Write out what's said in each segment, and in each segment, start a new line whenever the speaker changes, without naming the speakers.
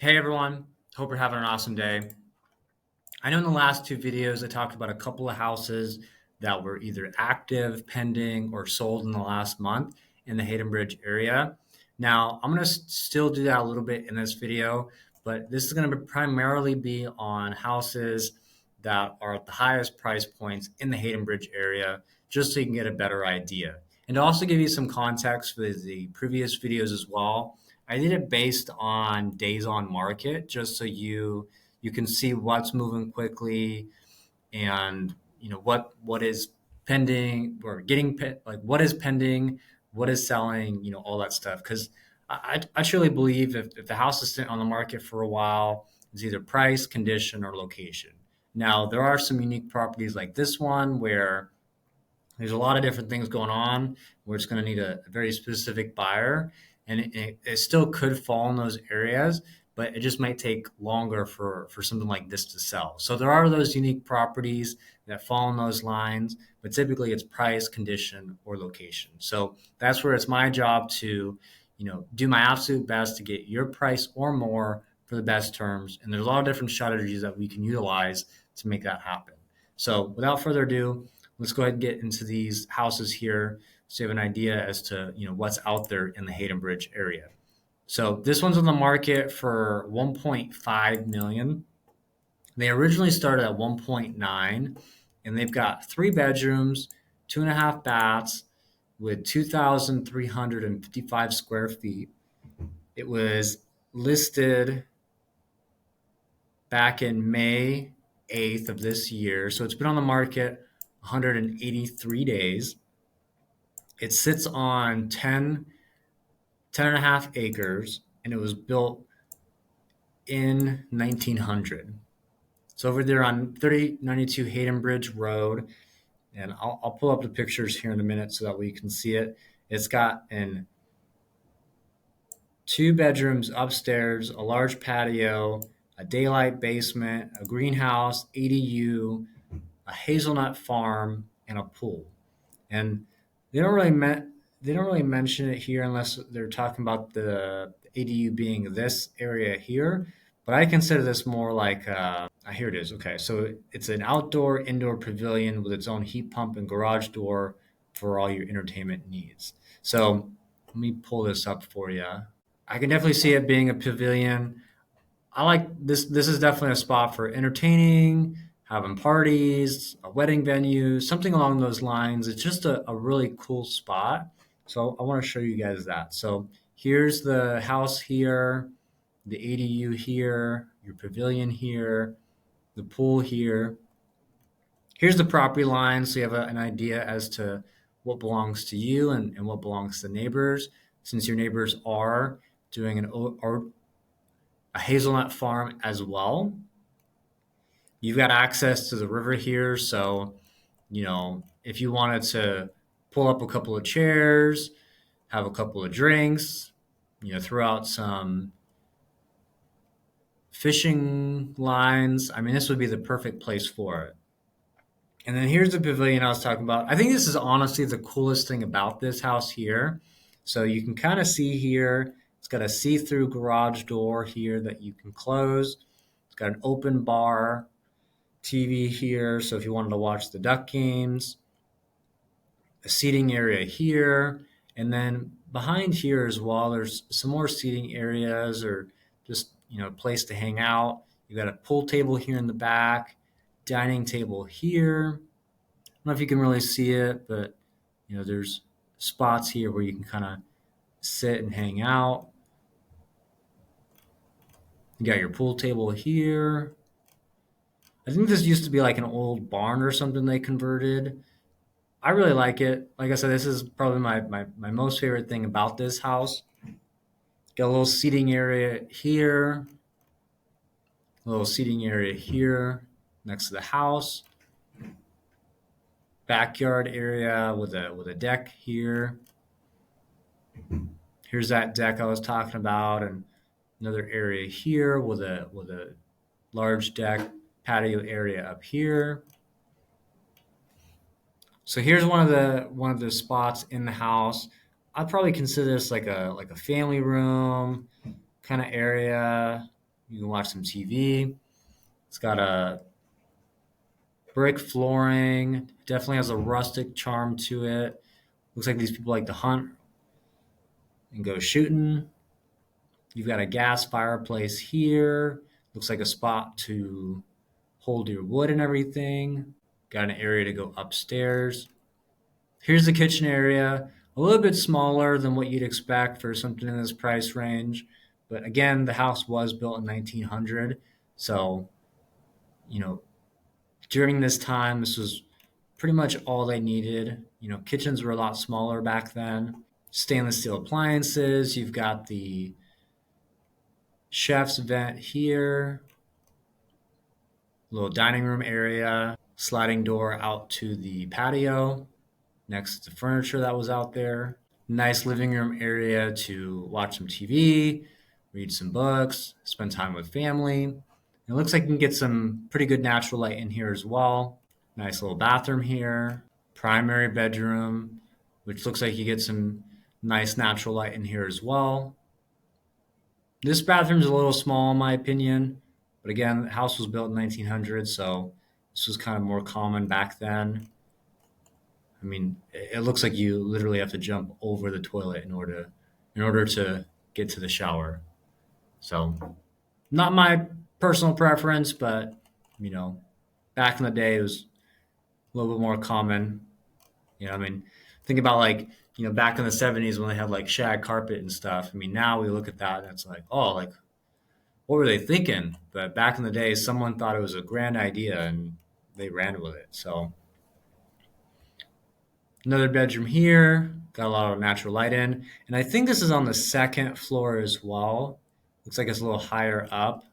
Hey everyone, hope you're having an awesome day. I know in the last two videos I talked about a couple of houses that were either active, pending, or sold in the last month in the Hayden Bridge area. Now, I'm going to still do that a little bit in this video, but this is going to primarily be on houses that are at the highest price points in the Hayden Bridge area, just so you can get a better idea. And to also give you some context for the previous videos as well, I did it based on days on market, just so you can see what's moving quickly and what is pending or like what is pending, what is selling, all that stuff. Because I truly believe if the house is sitting on the market for a while, it's either price, condition, or location. Now there are some unique properties like this one where there's a lot of different things going on where it's going to need a very specific buyer, and it still could fall in those areas, but it just might take longer for something like this to sell. So there are those unique properties that fall in those lines, but typically it's price, condition, or location. So that's where it's my job to do my absolute best to get your price or more for the best terms. And there's a lot of different strategies that we can utilize to make that happen. So without further ado, let's go ahead and get into these houses here so you have an idea as to what's out there in the Hayden Bridge area. So this one's on the market for 1.5 million. They originally started at 1.9, and they've got 3 bedrooms, 2.5 baths, with 2,355 square feet. It was listed back in May 8th of this year, so it's been on the market 183 days. It sits on 10 and a half acres, and it was built in 1900. So over there on 3092 Hayden Bridge Road, and I'll pull up the pictures here in a minute so that we can see it. It's got 2 bedrooms upstairs, a large patio, a daylight basement, a greenhouse, ADU, a hazelnut farm, and a pool. And they don't really mention it here unless they're talking about the ADU being this area here. But I consider this more like here it is. Okay, so it's an outdoor indoor pavilion with its own heat pump and garage door for all your entertainment needs. So let me pull this up for you. I can definitely see it being a pavilion. I like this. This is definitely a spot for entertaining, having parties, a wedding venue, something along those lines. It's just a really cool spot. So I want to show you guys that. So here's the house here, the ADU here, your pavilion here, the pool here. Here's the property line, so you have an idea as to what belongs to you and what belongs to neighbors, since your neighbors are doing a hazelnut farm as well. You've got access to the river here, so if you wanted to pull up a couple of chairs, have a couple of drinks, throw out some fishing lines, I mean, this would be the perfect place for it. And then here's the pavilion I was talking about. I think this is honestly the coolest thing about this house here. So you can kind of see here, it's got a see-through garage door here that you can close. It's got an open bar, TV here, so if you wanted to watch the Duck games, a seating area here, and then behind here as well, there's some more seating areas or just a place to hang out. You got a pool table here in the back, dining table here. I don't know if you can really see it, but there's spots here where you can kind of sit and hang out. You got your pool table here. I think this used to be like an old barn or something they converted. I really like it. Like I said, this is probably my most favorite thing about this house. Got a little seating area here, a little seating area here next to the house. Backyard area with a deck here. Here's that deck I was talking about, and another area here with a large deck patio area up here. So here's one of the spots in the house. I'd probably consider this like a family room kind of area. You can watch some TV. It's got a brick flooring. Definitely has a rustic charm to it. Looks like these people like to hunt and go shooting. You've got a gas fireplace here. Looks like a spot to hold your wood and everything. Got an area to go upstairs. Here's the kitchen area. A little bit smaller than what you'd expect for something in this price range. But again, the house was built in 1900. So, you know, during this time, this was pretty much all they needed. Kitchens were a lot smaller back then. Stainless steel appliances. You've got the chef's vent here, little dining room area, sliding door out to the patio next to the furniture that was out there. Nice living room area to watch some TV, read some books, spend time with family. It looks like you can get some pretty good natural light in here as well. Nice little bathroom here, primary bedroom, which looks like you get some nice natural light in here as well. This bathroom's a little small in my opinion, but again, the house was built in 1900, so this was kind of more common back then. I mean, it looks like you literally have to jump over the toilet in order to get to the shower. So, not my personal preference, but you know, back in the day, it was a little bit more common. I mean, think about like back in the '70s when they had like shag carpet and stuff. I mean, now we look at that and it's like, oh, like what were they thinking? But back in the day, someone thought it was a grand idea and they ran with it. So another bedroom here, got a lot of natural light in. And I think this is on the second floor as well. Looks like it's a little higher up.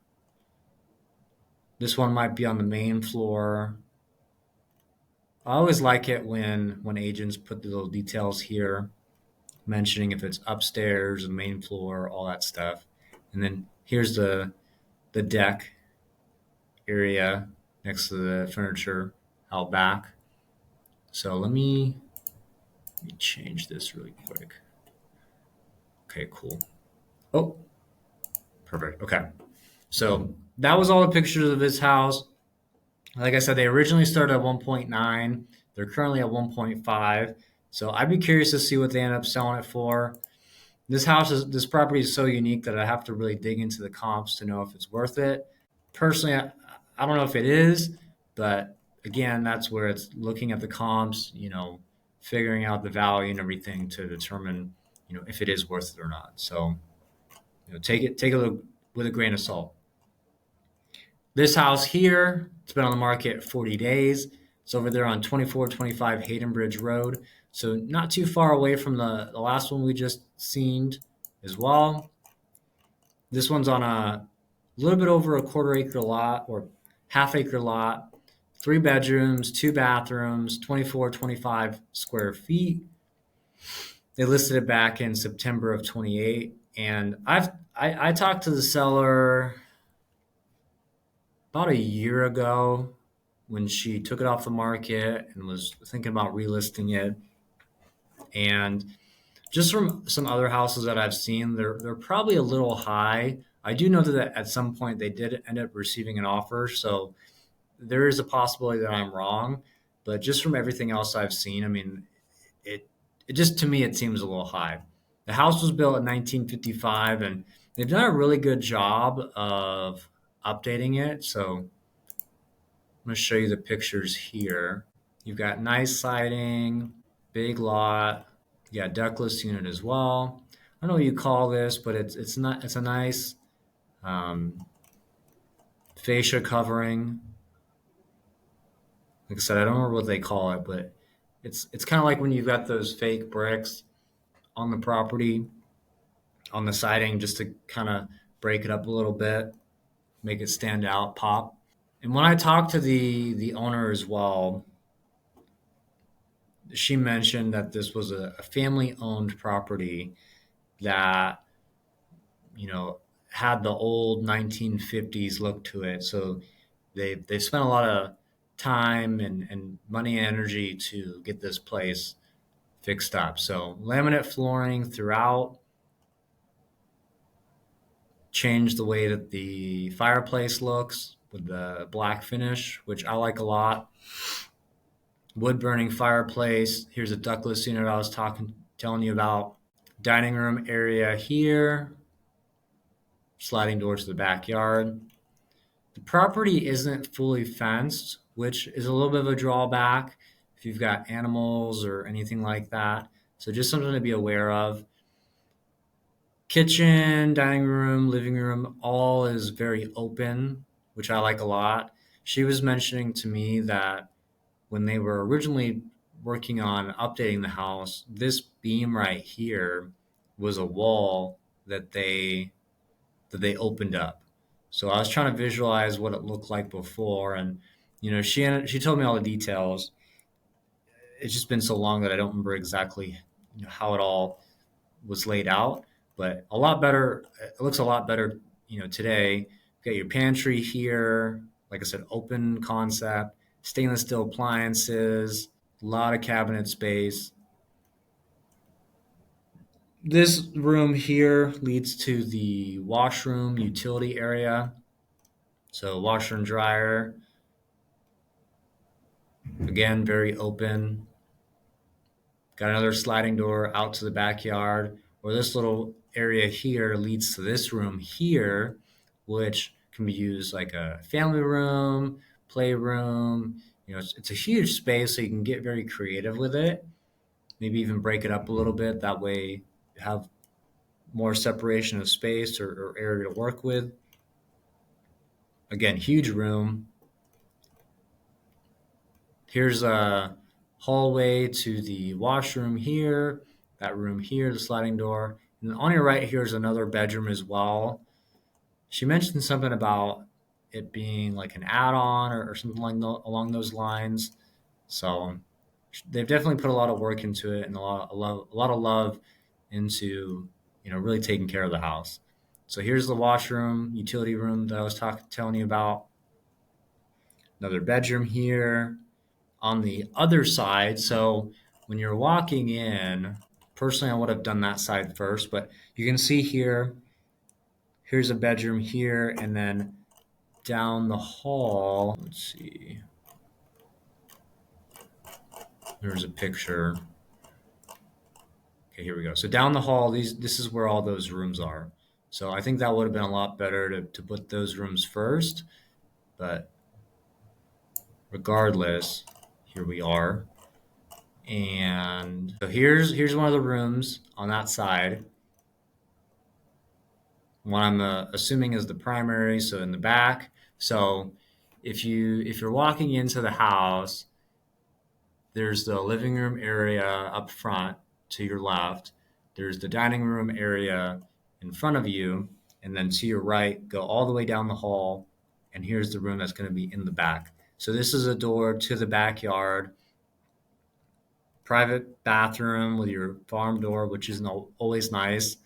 This one might be on the main floor. I always like it when agents put the little details here, mentioning if it's upstairs, the main floor, all that stuff. And then here's the deck area next to the furniture out back. So let me change this really quick. Okay, cool. Oh, perfect. Okay. So that was all the pictures of this house. Like I said, they originally started at 1.9. They're currently at 1.5. So I'd be curious to see what they end up selling it for. This property is so unique that I have to really dig into the comps to know if it's worth it. Personally, I don't know if it is, but again, that's where it's looking at the comps, figuring out the value and everything to determine, if it is worth it or not. So, take a look with a grain of salt. This house here, it's been on the market 40 days. It's over there on 2425 Hayden Bridge Road. So not too far away from the last one we just seen as well. This one's on a little bit over a quarter acre lot or half acre lot, 3 bedrooms, 2 bathrooms, 2425 square feet. They listed it back in September of 28. And I talked to the seller about a year ago when she took it off the market and was thinking about relisting it. And just from some other houses that I've seen, they're probably a little high. I do know that at some point they did end up receiving an offer, so there is a possibility that I'm wrong. But just from everything else I've seen, I mean, it just to me it seems a little high. The house was built in 1955, and they've done a really good job of updating it. So I'm going to show you the pictures here. You've got nice siding, big lot. Yeah, ductless unit as well. I don't know what you call this, but it's not. It's a nice fascia covering. Like I said, I don't remember what they call it, but it's kind of like when you've got those fake bricks on the property, on the siding, just to kind of break it up a little bit, make it stand out, pop. And when I talked to the owner as well, she mentioned that this was a family owned property that had the old 1950s look to it. So they spent a lot of time and money and energy to get this place fixed up. So laminate flooring throughout, changed the way that the fireplace looks with the black finish, which I like a lot. Wood burning fireplace. Here's a ductless unit I was telling you about. Dining room area here. Sliding doors to the backyard. The property isn't fully fenced, which is a little bit of a drawback if you've got animals or anything like that. So just something to be aware of. Kitchen, dining room, living room, all is very open, which I like a lot. She was mentioning to me that when they were originally working on updating the house, this beam right here was a wall that they opened up. So I was trying to visualize what it looked like before, and she told me all the details. It's just been so long that I don't remember exactly how it all was laid out, but a lot better. It looks a lot better, today. You got your pantry here, like I said, open concept, stainless steel appliances, a lot of cabinet space. This room here leads to the washroom utility area. So washer and dryer, again, very open. Got another sliding door out to the backyard, or this little area here leads to this room here, which can be used like a family room, playroom. It's a huge space, so you can get very creative with it. Maybe even break it up a little bit. That way, you have more separation of space or area to work with. Again, huge room. Here's a hallway to the washroom here, that room here, the sliding door. And on your right here is another bedroom as well. She mentioned something about it being like an add-on or something like along those lines. So they've definitely put a lot of work into it and a lot of love into really taking care of the house. So here's the washroom, utility room that I was telling you about. Another bedroom here on the other side. So when you're walking in, personally, I would have done that side first, but you can see here, here's a bedroom here, and then down the hall, let's see, there's a picture. Okay, here we go. So down the hall, this is where all those rooms are. So I think that would have been a lot better to put those rooms first, but regardless, here we are. And so here's one of the rooms on that side. What I'm assuming is the primary, so in the back. So if you're walking into the house, there's the living room area up front to your left. There's the dining room area in front of you, and then to your right, go all the way down the hall, and here's the room that's going to be in the back. So this is a door to the backyard. Private bathroom with your farm door, which is always nice.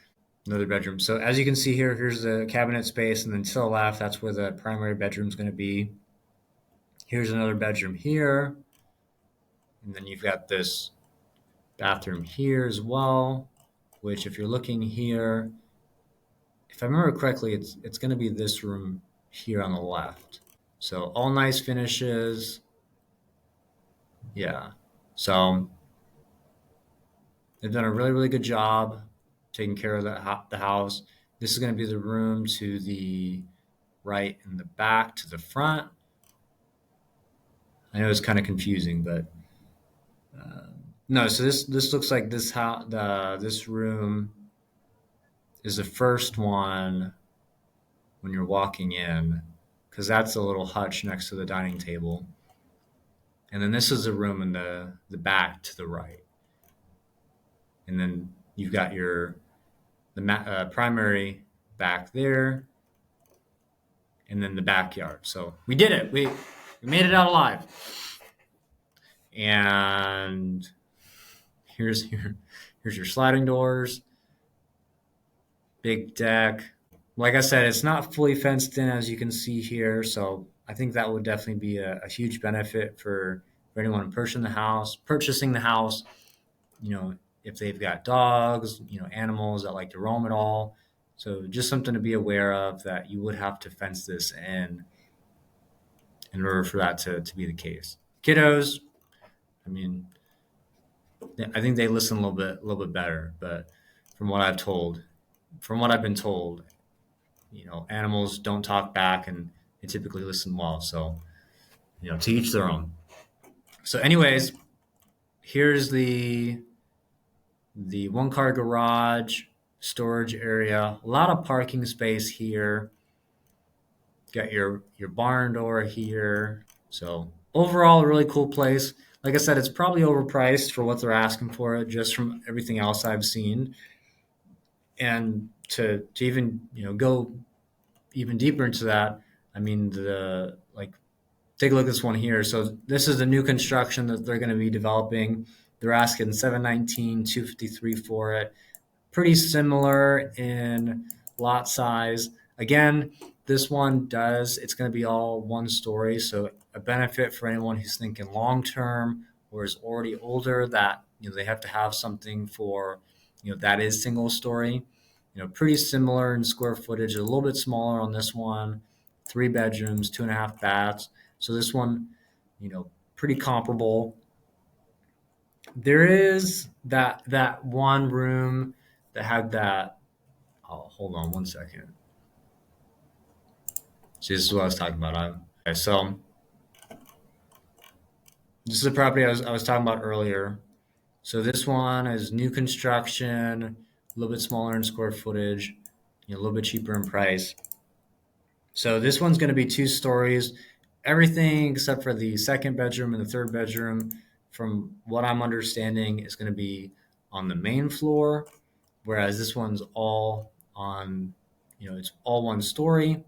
Another bedroom. So as you can see here, here's the cabinet space, and then to the left, that's where the primary bedroom is going to be. Here's another bedroom here, and then you've got this bathroom here as well, which if you're looking here, if I remember correctly, it's going to be this room here on the left. So all nice finishes. Yeah. So they've done a really, really good job taking care of the house. This is going to be the room to the right and the back to the front. I know it's kind of confusing, but no. So this looks like this room is the first one when you're walking in, because that's a little hutch next to the dining table, and then this is a room in the back to the right, and then you've got the primary back there, and then the backyard. So we did it. We made it out alive. And here's your sliding doors, big deck. Like I said, it's not fully fenced in, as you can see here. So I think that would definitely be a huge benefit for anyone purchasing the house. If they've got dogs, animals that like to roam at all, So just something to be aware of, that you would have to fence this in order for that to be the case. Kiddos, I mean, I think they listen a little bit better, but from what I've told, from what I've been told, animals don't talk back and they typically listen well. So, to each their own. So, anyways, here's the one car garage, storage area, a lot of parking space here. Got your barn door here. So overall, a really cool place. Like I said, it's probably overpriced for what they're asking for it, just from everything else I've seen. And to even go even deeper into that, I mean the like take a look at this one here. So this is the new construction that they're going to be developing. They're asking 719, 253 for it. Pretty similar in lot size. Again, this one it's going to be all one story. So a benefit for anyone who's thinking long term or is already older, that they have to have something for that is single story. Pretty similar in square footage, a little bit smaller on this one. 3 bedrooms, 2.5 baths. So this one, pretty comparable. There is that one room that had that. Oh, hold on one second. See, this is what I was talking about. Okay, so this is a property I was talking about earlier. So this one is new construction, a little bit smaller in square footage, a little bit cheaper in price. So this one's going to be 2 stories. Everything except for the second bedroom and the third bedroom, from what I'm understanding, is going to be on the main floor, whereas this one's all on, it's all one story.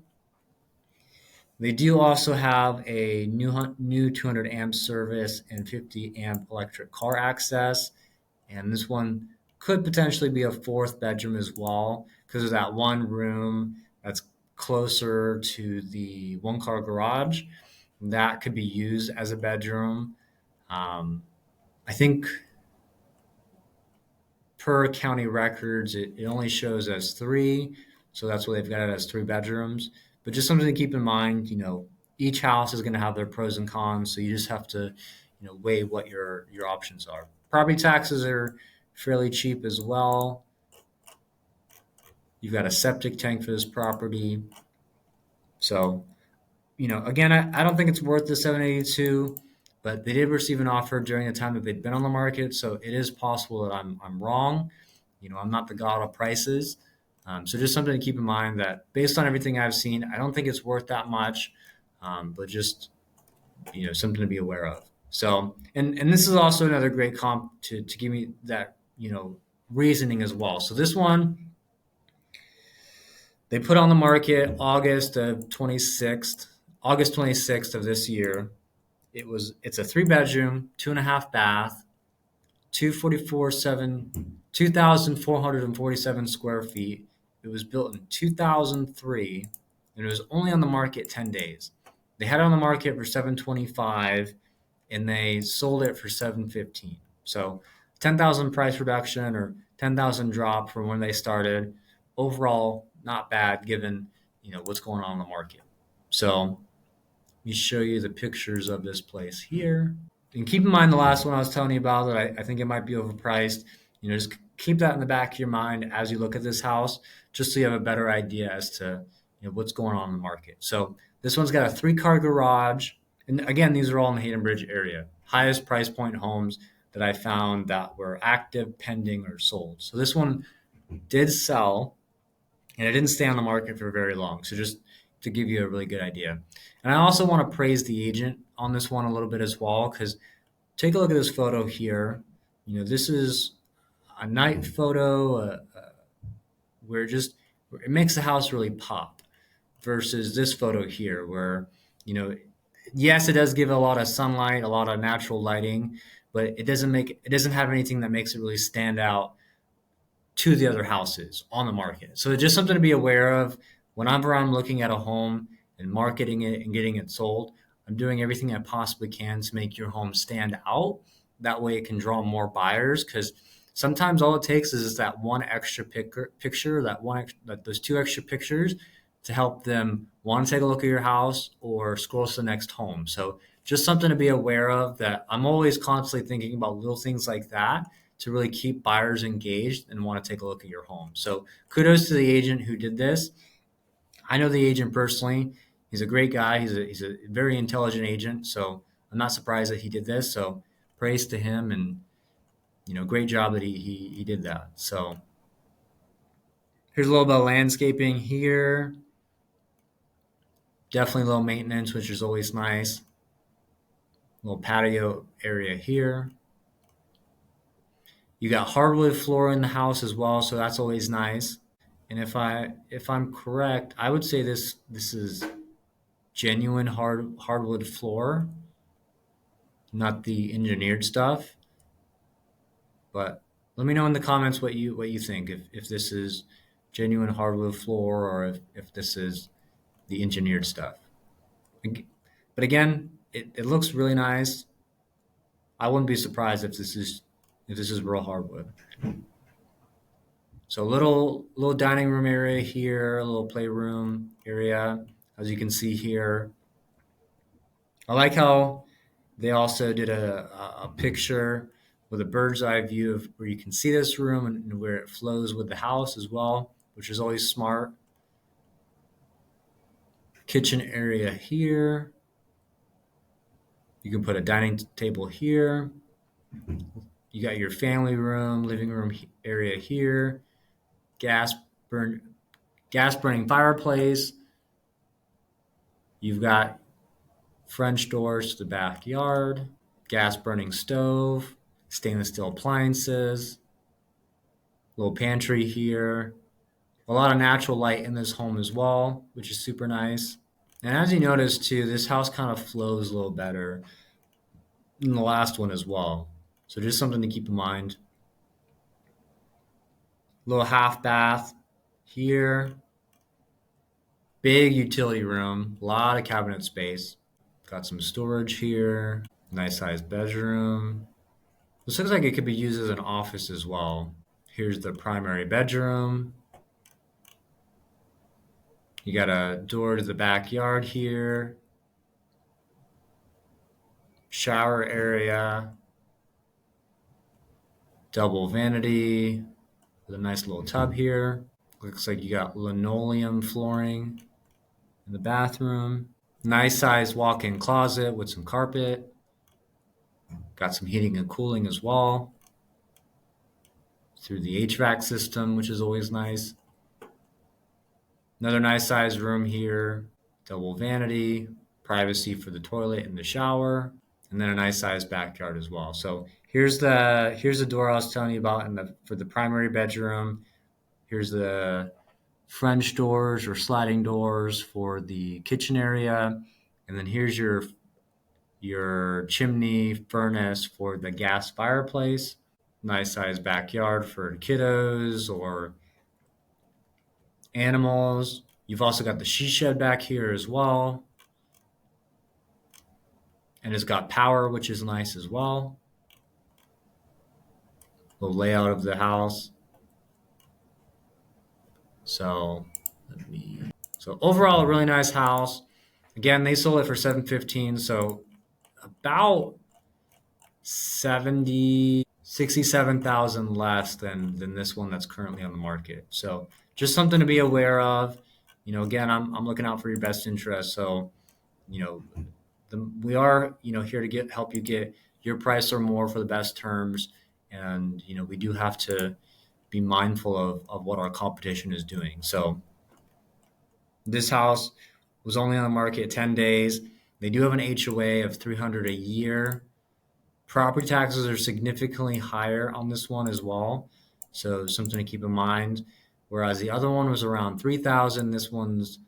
They do also have a new 200 amp service and 50 amp electric car access. And this one could potentially be a fourth bedroom as well, because of that one room that's closer to the one car garage. That could be used as a bedroom. I think per county records, it only shows as 3. So that's why they've got it as 3 bedrooms. But just something to keep in mind, each house is going to have their pros and cons. So you just have to, weigh what your options are. Property taxes are fairly cheap as well. You've got a septic tank for this property. So, again, I don't think it's worth the 782, but they did receive an offer during the time that they'd been on the market. So it is possible that I'm wrong. I'm not the god of prices. So just something to keep in mind, that based on everything I've seen, I don't think it's worth that much, but just, something to be aware of. So, and this is also another great comp to give me that, reasoning as well. So this one, they put on the market August 26th of this year. It's a 3 bedroom, 2.5 bath, 2,447 square feet. It was built in 2003, and it was only on the market 10 days. They had it on the market for 725, and they sold it for 715. So 10,000 price reduction, or 10,000 drop from when they started. Overall, not bad given what's going on in the market. So let me show you the pictures of this place here. And keep in mind the last one I was telling you about, that I think it might be overpriced. Just keep that in the back of your mind as you look at this house, just so you have a better idea as to what's going on in the market. So this one's got a 3-car garage, and again, these are all in the Hayden Bridge area. Highest price point homes that I found that were active, pending, or sold. So this one did sell, and it didn't stay on the market for very long. So just to give you a really good idea. And I also want to praise the agent on this one a little bit as well, because take a look at this photo here. This is a night photo where it makes the house really pop, versus this photo here where, yes, it does give a lot of sunlight, a lot of natural lighting, but it doesn't have anything that makes it really stand out to the other houses on the market. So it's just something to be aware of. Whenever I'm looking at a home and marketing it and getting it sold, I'm doing everything I possibly can to make your home stand out. That way it can draw more buyers, because sometimes all it takes is just that one extra picture, those two extra pictures to help them want to take a look at your house or scroll to the next home. So just something to be aware of, that I'm always constantly thinking about little things like that to really keep buyers engaged and want to take a look at your home. So kudos to the agent who did this. I know the agent personally. He's a great guy. He's a very intelligent agent. So I'm not surprised that he did this. So praise to him, and great job that he did that. So here's a little bit of landscaping here. Definitely low maintenance, which is always nice. Little patio area here. You got hardwood floor in the house as well, so that's always nice. And if I'm correct, I would say this is genuine hardwood floor, not the engineered stuff. But let me know in the comments what you think, if this is genuine hardwood floor or if this is the engineered stuff. But again, it looks really nice. I wouldn't be surprised if this is real hardwood. So little dining room area here, a little playroom area, as you can see here. I like how they also did a picture with a bird's eye view of where you can see this room and where it flows with the house as well, which is always smart. Kitchen area here. You can put a dining table here. You got your family room, living room area here. Gas burning fireplace. You've got French doors to the backyard, gas burning stove, stainless steel appliances, little pantry here. A lot of natural light in this home as well, which is super nice. And as you notice too, this house kind of flows a little better than the last one as well. So just something to keep in mind. Little half bath here. Big utility room, a lot of cabinet space. Got some storage here. Nice sized bedroom. This looks like it could be used as an office as well. Here's the primary bedroom. You got a door to the backyard here. Shower area. Double vanity with a nice little tub here. Looks like you got linoleum flooring in the bathroom. Nice sized walk-in closet with some carpet. Got some heating and cooling as well through the HVAC system, which is always nice. Another nice sized room here. Double vanity, privacy for the toilet and the shower, and then a nice sized backyard as well. So here's the door I was telling you about for the primary bedroom. Here's the French doors or sliding doors for the kitchen area, and then here's your chimney furnace for the gas fireplace. Nice sized backyard for kiddos or animals. You've also got the she shed back here as well. And it's got power, which is nice as well. The layout of the house. So overall, a really nice house. Again, they sold it for $715, so about 67,000 less than this one that's currently on the market. So just something to be aware of. Again, I'm looking out for your best interest. So, we are, here to help you get your price or more for the best terms. And, we do have to be mindful of what our competition is doing. So this house was only on the market 10 days. They do have an HOA of $300 a year. Property taxes are significantly higher on this one as well. So something to keep in mind. Whereas the other one was around $3,000, this one's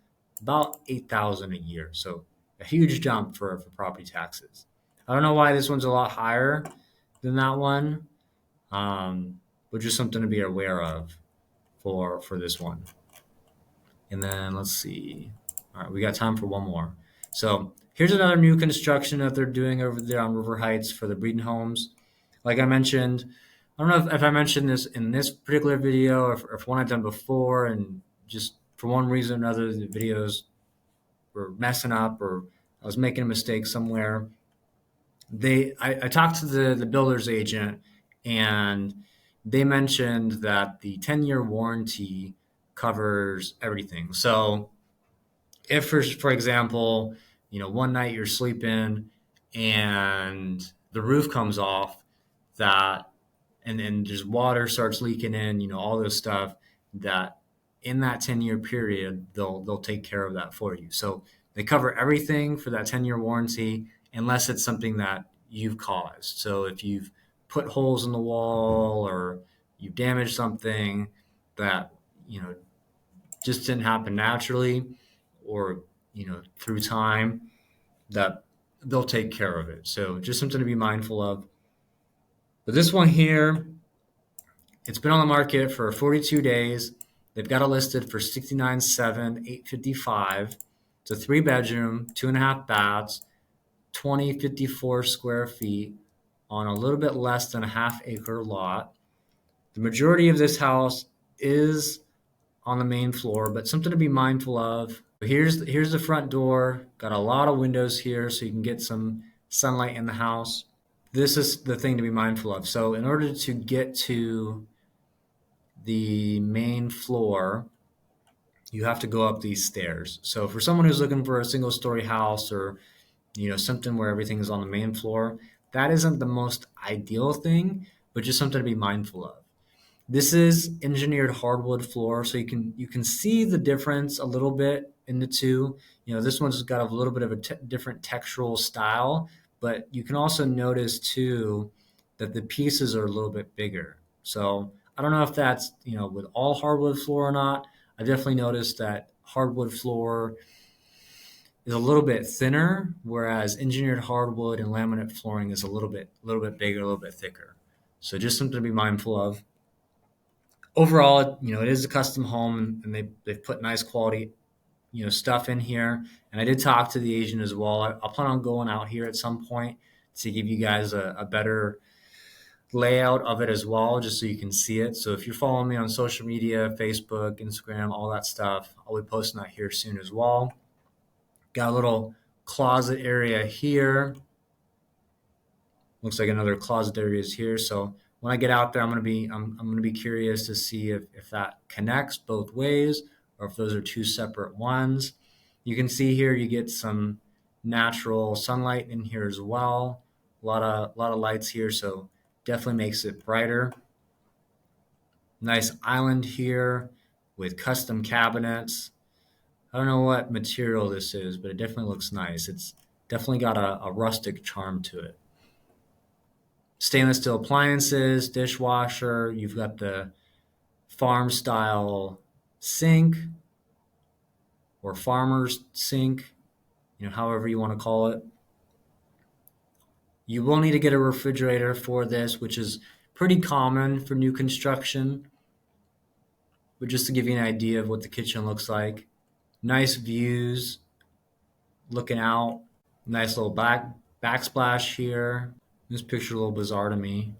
about $8,000 a year. So a huge jump for property taxes. I don't know why this one's a lot higher than that one, but just something to be aware of for this one. And then let's see. All right, we got time for one more. So here's another new construction that they're doing over there on River Heights for the Breeden homes. Like I mentioned, I don't know if I mentioned this in this particular video or if one I've done before, and just for one reason or another, the videos were messing up or I was making a mistake somewhere. I talked to the builder's agent, and they mentioned that the 10-year warranty covers everything. So if for example, one night you're sleeping and the roof comes off, that and just water starts leaking in, all this stuff, that in that 10-year period they'll take care of that for you. So they cover everything for that 10-year warranty unless it's something that you've caused. So if you've put holes in the wall or you've damaged something that just didn't happen naturally, or through time, that they'll take care of it. So just something to be mindful of. But this one here, it's been on the market for 42 days. They've got it listed for 69.7, 855. It's a 3-bedroom, 2.5 baths, 2054 square feet on a little bit less than a half-acre lot. The majority of this house is on the main floor, but something to be mindful of. Here's the front door. Got a lot of windows here so you can get some sunlight in the house. This is the thing to be mindful of. So in order to get to the main floor, you have to go up these stairs. So for someone who's looking for a single story house, or something where everything is on the main floor, that isn't the most ideal thing, but just something to be mindful of. This is engineered hardwood floor, so you can see the difference a little bit in the two. This one's got a little bit of a different textural style, but you can also notice too that the pieces are a little bit bigger. So I don't know if that's with all hardwood floor or not. I definitely noticed that hardwood floor is a little bit thinner, whereas engineered hardwood and laminate flooring is a little bit bigger, a little bit thicker. So just something to be mindful of. Overall, it is a custom home, and they've put nice quality, stuff in here. And I did talk to the agent as well. I'll plan on going out here at some point to give you guys a better layout of it as well, just so you can see it. So if you're following me on social media, Facebook, Instagram, all that stuff, I'll be posting that here soon as well. Got a little closet area here. Looks like another closet area is here. So when I get out there, I'm gonna be curious to see if that connects both ways or if those are two separate ones. You can see here you get some natural sunlight in here as well. A lot of lights here, so definitely makes it brighter. Nice island here with custom cabinets. I don't know what material this is, but it definitely looks nice. It's definitely got a rustic charm to it. Stainless steel appliances, dishwasher. You've got the farm style sink or farmer's sink, however you want to call it. You will need to get a refrigerator for this, which is pretty common for new construction. But just to give you an idea of what the kitchen looks like. Nice views looking out. Nice little backsplash here. This picture a little bizarre to me.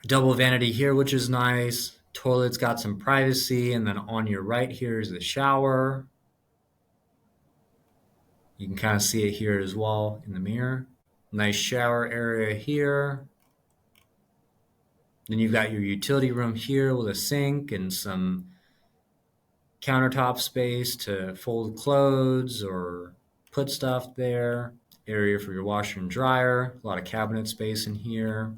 Double vanity here, which is nice. Toilet's got some privacy, and then on your right here is the shower. You can kind of see it here as well in the mirror. Nice shower area here. Then you've got your utility room here with a sink and some countertop space to fold clothes or put stuff there. Area for your washer and dryer. A lot of cabinet space in here.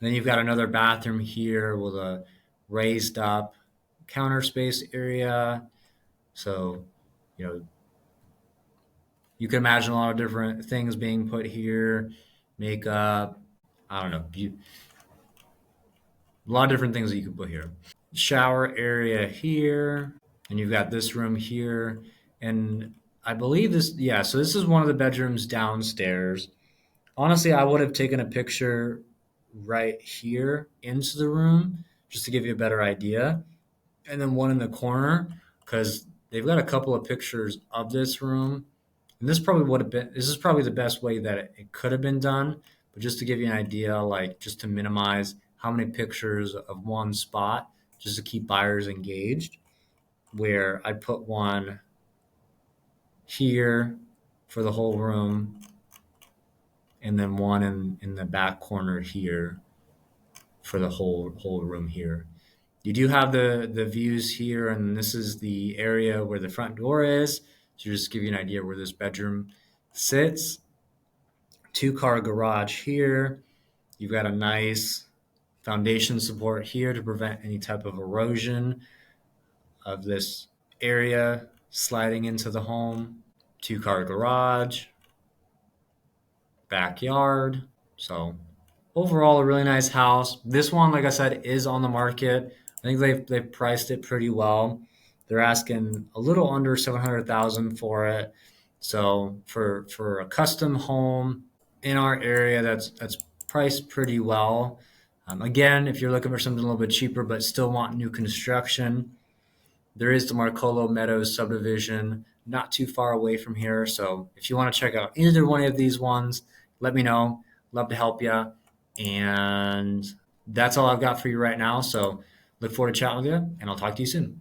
Then you've got another bathroom here with a raised up counter space area. So, you can imagine a lot of different things being put here. Makeup, I don't know, a lot of different things that you can put here. Shower area here. And you've got this room here. And I believe so this is one of the bedrooms downstairs. Honestly, I would have taken a picture right here into the room just to give you a better idea. And then one in the corner, because they've got a couple of pictures of this room. And this is probably the best way that it could have been done. But just to give you an idea, like just to minimize how many pictures of one spot, just to keep buyers engaged, where I put one here for the whole room, and then one in the back corner here for the whole room here. You do have the views here, and this is the area where the front door is. To just give you an idea where this bedroom sits. 2-car garage here. You've got a nice foundation support here to prevent any type of erosion of this area sliding into the home. 2-car garage, backyard. So overall, a really nice house. This one, like I said, is on the market. I think they've priced it pretty well. They're asking a little under 700,000 for it. So for a custom home in our area, that's priced pretty well. Again, if you're looking for something a little bit cheaper but still want new construction, there is the Marcolo Meadows subdivision not too far away from here. So if you want to check out either one of these ones, let me know. Love to help you. And that's all I've got for you right now. So look forward to chatting with you, and I'll talk to you soon.